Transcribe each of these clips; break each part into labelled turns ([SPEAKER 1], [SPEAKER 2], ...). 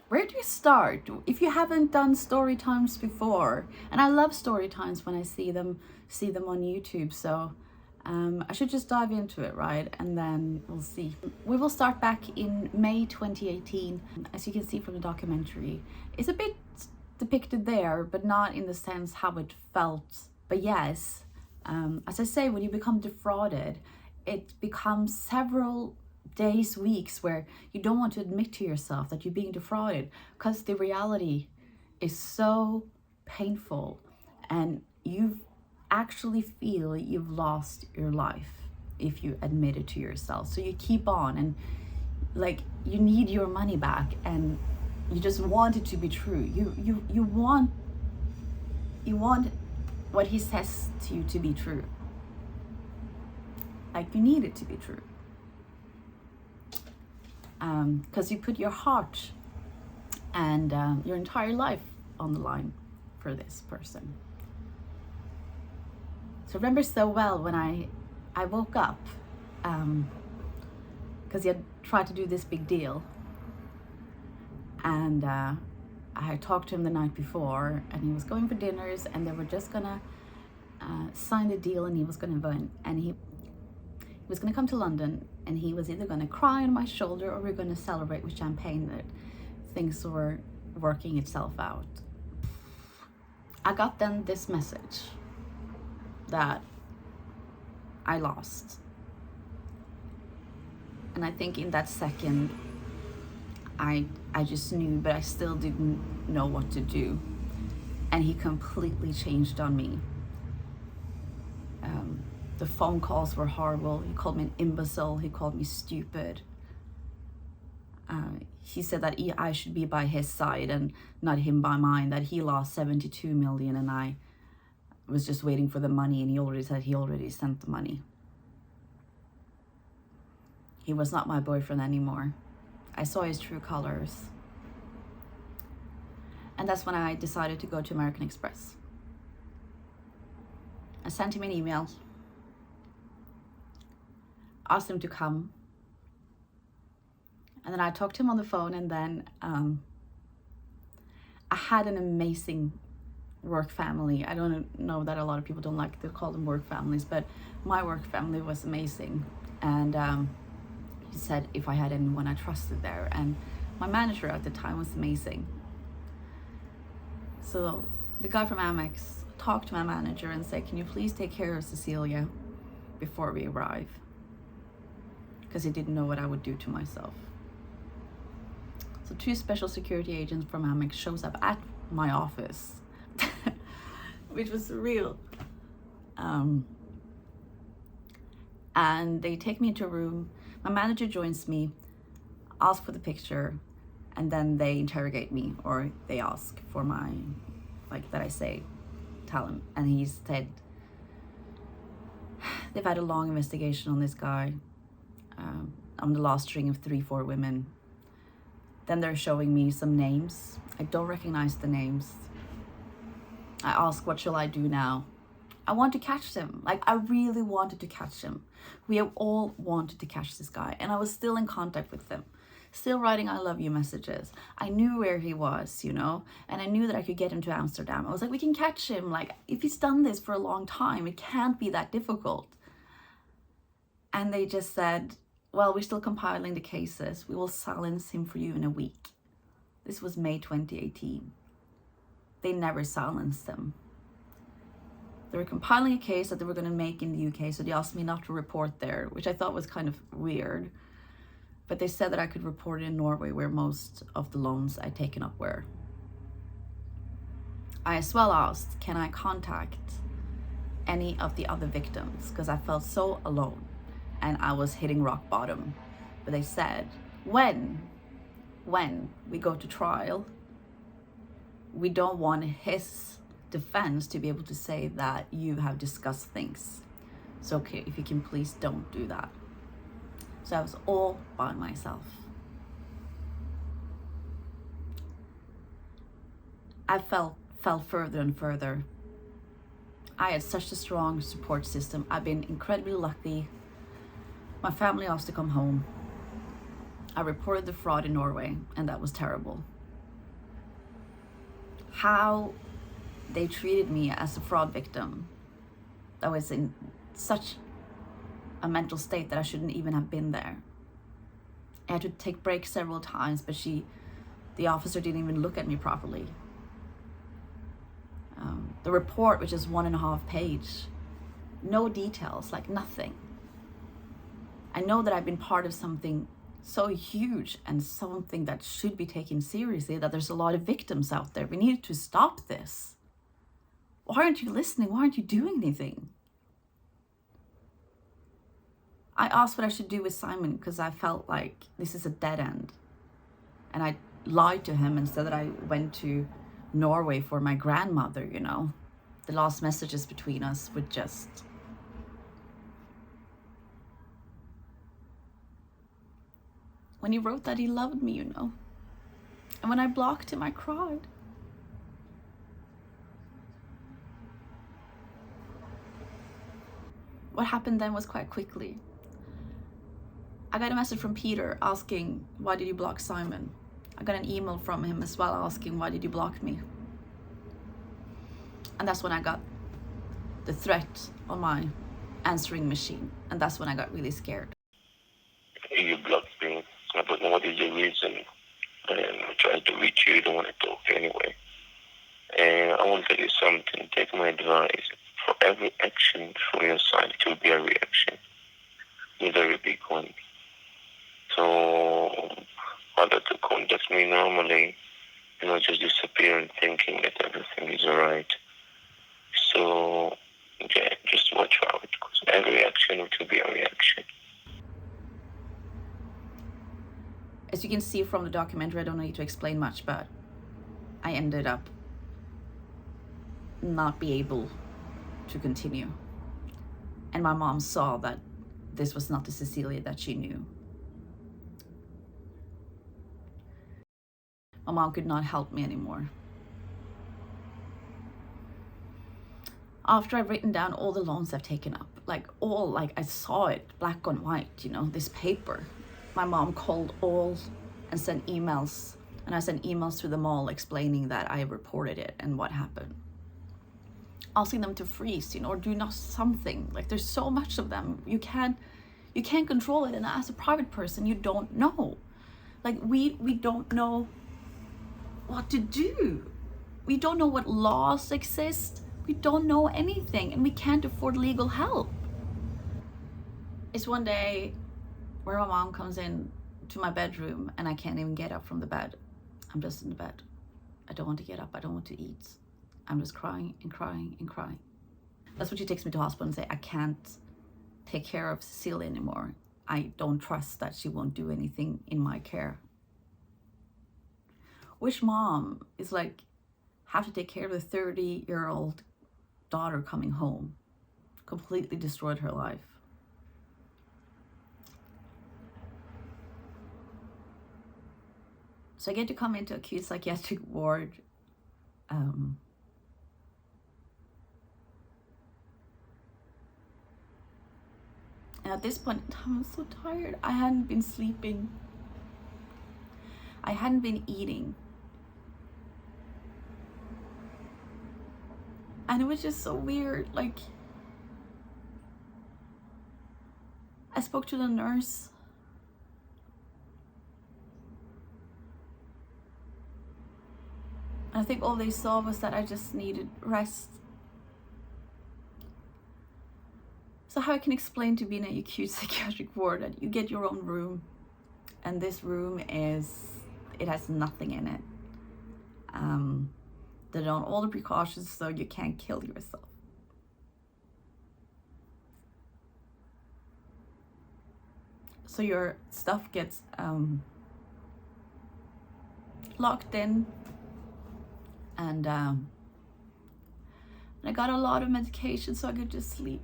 [SPEAKER 1] where do you start if you haven't done story times before? And I love story times when I see them on YouTube, so I should just dive into it, right? And then we'll see. We will start back in May 2018. As you can see from the documentary, it's a bit depicted there, but not in the sense how it felt. But yes, as I say, when you become defrauded, it becomes several days, weeks where you don't want to admit to yourself that you're being defrauded, because the reality is so painful and you actually feel you've lost your life if you admit it to yourself. So you keep on, and like, you need your money back and you just want it to be true. You want what he says to you to be true. Like, you need it to be true. Because you put your heart and your entire life on the line for this person. So I remember so well when I woke up, because he had tried to do this big deal, and I had talked to him the night before, and he was going for dinners, and they were just gonna sign the deal, and he was gonna win, and he was gonna come to London, and he was either gonna cry on my shoulder or we were gonna celebrate with champagne that things were working itself out. I got then this message that I lost. And I think in that second, I just knew, but I still didn't know what to do. And he completely changed on me. The phone calls were horrible. He called me an imbecile. He called me stupid. He said that I should be by his side and not him by mine, that he lost 72 million and I was just waiting for the money, and he already said he already sent the money. He was not my boyfriend anymore. I saw his true colors. And that's when I decided to go to American Express. I sent him an email, asked him to come, and then I talked to him on the phone, and then I had an amazing work family. I don't know that a lot of people don't like to call them work families, but my work family was amazing. And he said if I had anyone I trusted there, and my manager at the time was amazing. So the guy from Amex talked to my manager and said, can you please take care of Cecilia before we arrive? Because he didn't know what I would do to myself. So 2 special security agents from Amex shows up at my office, which was surreal. And they take me into a room. My manager joins me, asks for the picture, and then they interrogate me, or they ask for my, like, that I say, tell him. And he said, they've had a long investigation on this guy. I'm the last string of 3-4 women. Then they're showing me some names. I don't recognize the names. I ask, what shall I do now? I want to catch them. Like, I really wanted to catch him. We have all wanted to catch this guy. And I was still in contact with them, still writing I love you messages. I knew where he was, you know, and I knew that I could get him to Amsterdam. I was like, we can catch him. Like, if he's done this for a long time, it can't be that difficult. And they just said, well, we're still compiling the cases. We will silence him for you in a week. This was May 2018. They never silenced him. They were compiling a case that they were going to make in the UK, so they asked me not to report there, which I thought was kind of weird. But they said that I could report it in Norway, where most of the loans I'd taken up were. I as well asked, can I contact any of the other victims? Because I felt so alone and I was hitting rock bottom. But they said, when we go to trial, we don't want his defense to be able to say that you have discussed things. So okay, if you can please don't do that. So I was all by myself. I fell further and further. I had such a strong support system. I've been incredibly lucky. My family asked to come home. I reported the fraud in Norway, and that was terrible. How they treated me as a fraud victim, that was in such a mental state that I shouldn't even have been there. I had to take breaks several times, but the officer didn't even look at me properly. The report, which is 1.5 pages, no details, like nothing. I know that I've been part of something so huge and something that should be taken seriously, that there's a lot of victims out there. We need to stop this. Why aren't you listening? Why aren't you doing anything? I asked what I should do with Simon because I felt like this is a dead end. And I lied to him and said that I went to Norway for my grandmother, you know. The last messages between us were just... When he wrote that he loved me, you know. And when I blocked him, I cried. What happened then was quite quickly. I got a message from Peter asking, why did you block Simon? I got an email from him as well asking, why did you block me? And that's when I got the threat on my answering machine. And that's when I got really scared.
[SPEAKER 2] You blocked me. I don't know what is the reason. I tried to reach you. You don't want to talk anyway. And I want to tell you something. Take my advice. For every action from your side, it will be a reaction. A very big one. So, other to contact me normally, you know, just disappear and thinking that everything is alright. So, yeah, just watch out, because every action will be a reaction.
[SPEAKER 1] As you can see from the documentary, I don't need to explain much, but I ended up not be able to continue. And my mom saw that this was not the Cecilia that she knew. My mom could not help me anymore. After I've written down all the loans I've taken up, like I saw it black on white, you know, this paper. My mom called all and sent emails, and I sent emails to them all explaining that I reported it and what happened. Asking them to freeze, you know, or do not something. Like, there's so much of them. You can't control it, and as a private person, you don't know. Like, we don't know what to do. We don't know what laws exist. We don't know anything, and we can't afford legal help. It's one day where my mom comes in to my bedroom and I can't even get up from the bed. I'm just in the bed. I don't want to get up. I don't want to eat. I'm just crying and crying and crying. That's when she takes me to hospital and say, I can't take care of Cecilia anymore. I don't trust that she won't do anything in my care. Which mom is like, have to take care of a 30-year-old daughter coming home? Completely destroyed her life. So I get to come into acute psychiatric ward. And at this point in time, I'm so tired. I hadn't been sleeping. I hadn't been eating. And it was just so weird. Like, I spoke to the nurse. I think all they saw was that I just needed rest. So how I can explain to be in an acute psychiatric ward that you get your own room, and this room it has nothing in it. They've done all the precautions so you can't kill yourself. So your stuff gets locked in. And I got a lot of medication so I could just sleep.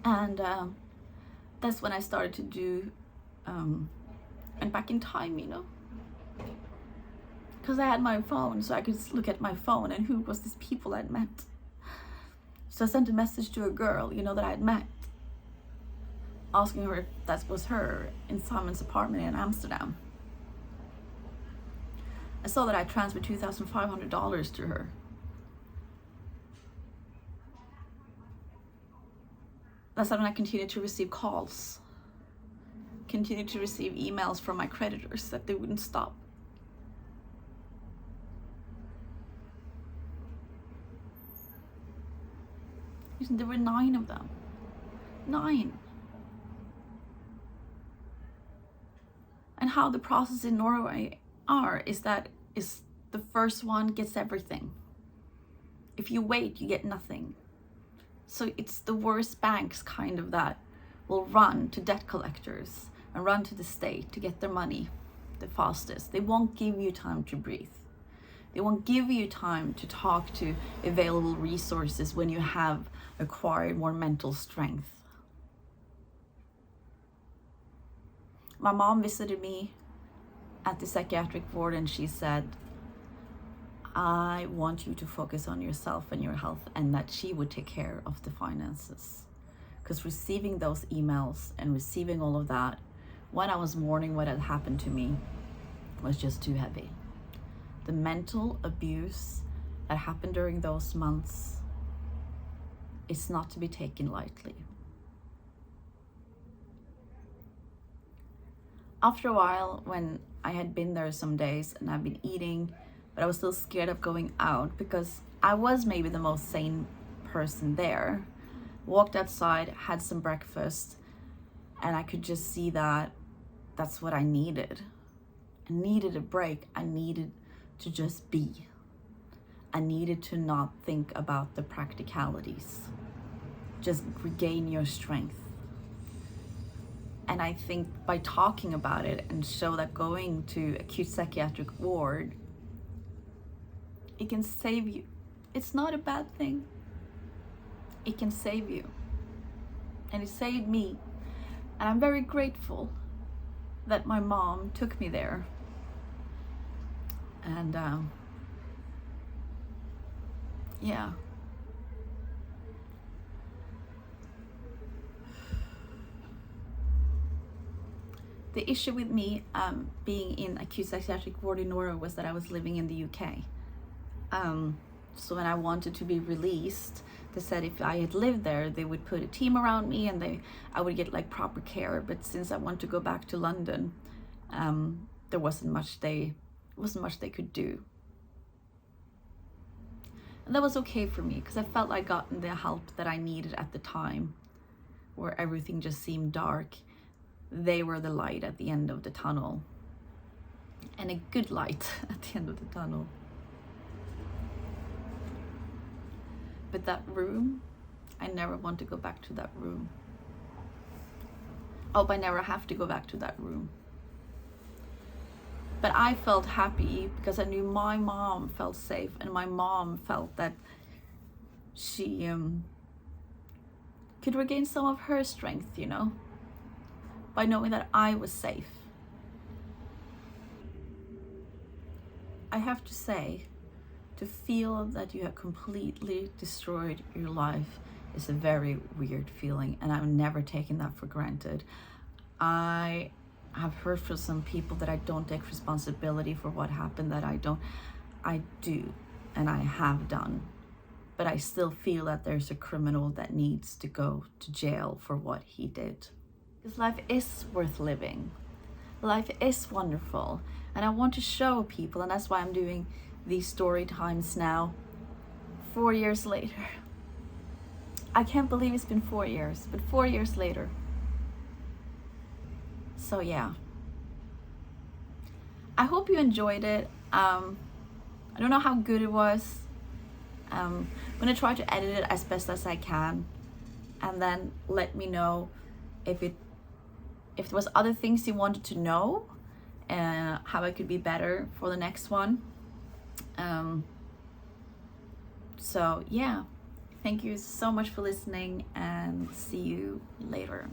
[SPEAKER 1] And that's when I started to do, and back in time, you know. Because I had my phone, so I could look at my phone and who was these people I'd met. So I sent a message to a girl, you know, that I had met. asking her if that was her in Simon's apartment in Amsterdam. I saw that I transferred $2,500 to her. That's when I continued to receive calls, continued to receive emails from my creditors that they wouldn't stop. There were 9 of them. 9. And how the process in Norway is that the first one gets everything. If you wait, you get nothing. So it's the worst banks kind of that will run to debt collectors and run to the state to get their money the fastest. They won't give you time to breathe. They won't give you time to talk to available resources when you have acquired more mental strength. My mom visited me at the psychiatric ward and she said, I want you to focus on yourself and your health, and that she would take care of the finances. Because receiving those emails and receiving all of that, when I was mourning what had happened to me, was just too heavy. The mental abuse that happened during those months is not to be taken lightly. After a while, when I had been there some days and I've been eating, but I was still scared of going out because I was maybe the most sane person there. Walked outside, had some breakfast, and I could just see that that's what I needed. I needed a break. I needed to just be. I needed to not think about the practicalities. Just regain your strength. And I think by talking about it and show that going to acute psychiatric ward, it can save you. It's not a bad thing. It can save you. And it saved me. And I'm very grateful that my mom took me there. And yeah. The issue with me being in acute psychiatric ward in Norway was that I was living in the UK. So when I wanted to be released, they said if I had lived there, they would put a team around me and I would get like proper care. But since I want to go back to London, there wasn't much they could do. And that was okay for me because I felt I'd gotten the help that I needed at the time, where everything just seemed dark. They were the light at the end of the tunnel, and a good light at the end of the tunnel. But that room, I never want to go back to that room. I hope I never have to go back to that room. But I felt happy because I knew my mom felt safe, and my mom felt that she could regain some of her strength, you know, by knowing that I was safe. I have to say, to feel that you have completely destroyed your life is a very weird feeling, and I've never taken that for granted. I have heard from some people that I don't take responsibility for what happened, that I do, and I have done. But I still feel that there's a criminal that needs to go to jail for what he did. Because life is worth living. Life is wonderful. And I want to show people, and that's why I'm doing these story times now, 4 years later. I can't believe it's been 4 years, but 4 years later. So yeah. I hope you enjoyed it. I don't know how good it was. I'm gonna try to edit it as best as I can, and then let me know if there was other things you wanted to know, how I could be better for the next one. So yeah, thank you so much for listening, and see you later.